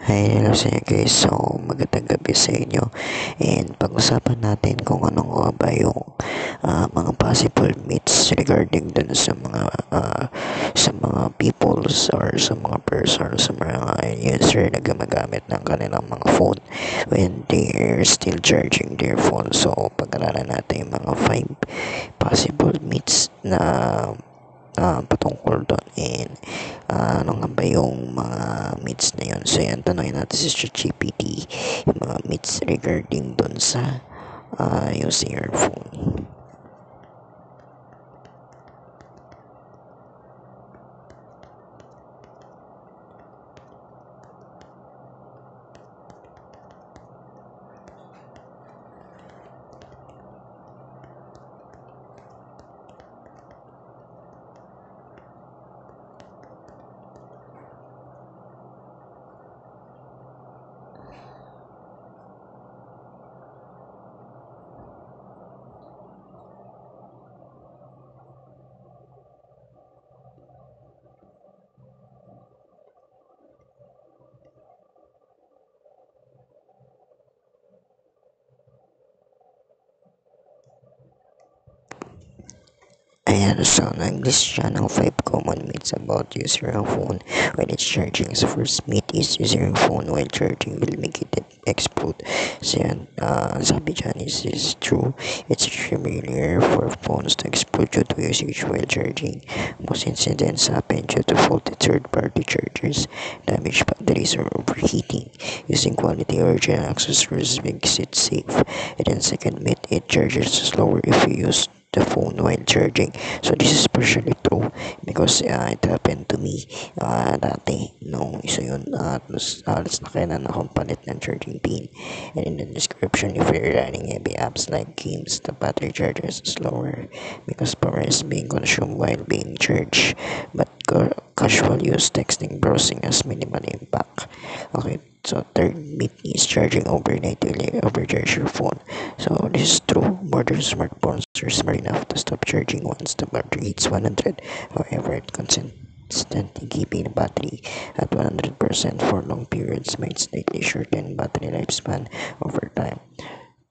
Hi, hello sa inyo guys. So, magandang gabi sa inyo. And pag-usapan natin kung anong ba yung mga possible myths regarding dun sa mga peoples or sa mga person, sa mga user na gumagamit ng kanilang mga phone when they are still charging their phone. So, pag-aralan natin yung mga 5 possible myths na patungkol doon, and ano nga ba yung mga myths na yun. So yan, tanongin natin si ChatGPT yung mga myths regarding doon sa using your phone. Ayan, so nag-list siya ng 5 common myths about using your phone when it's charging. So first myth is using your phone while charging will make it explode. So yan, sabi dyan is true. It's extremely rare for phones to explode due to usage while charging. Most incidents happen due to faulty third-party chargers, damaged batteries, or overheating. Using quality original accessories makes it safe. And then second myth, it charges slower if you use the phone while charging. So this is partially true because it happened to me dati nung isa yun, alas na kailan akong palit ng charging pin. And in the description, if you're running heavy apps like games, the battery charges is slower because power is being consumed while being charged, but casual use, texting, browsing has minimal impact. Okay, so third myth is charging overnight will overcharge your phone. So this is true. Modern smartphones are smart enough to stop charging once the battery hits 100. However, it constantly keeping the battery at 100% for long periods might slightly shorten battery lifespan over time.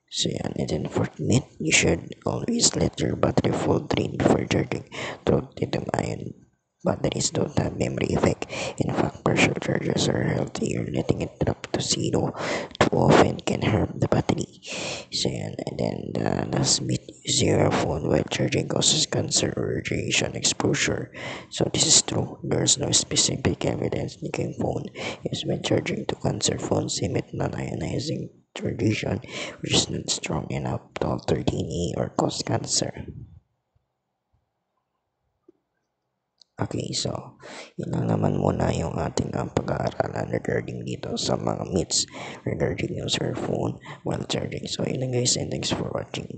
So yan, and then fourth myth, you should always let your battery full drain before charging. Truth, lithium-ion batteries don't have memory effect. In fact, partial chargers are healthier. Letting it drop to zero too often can harm the battery. So yan, and then the last myth, using your phone while charging causes cancer or radiation exposure. So this is true. There's no specific evidence linking phone use when charging to cancer. Phones emit non-ionizing radiation which is not strong enough to alter DNA or cause cancer. Okay, so yun lang naman muna yung ating pag-aaralan regarding dito sa mga myths regarding user phone while charging. So yun lang guys, and thanks for watching.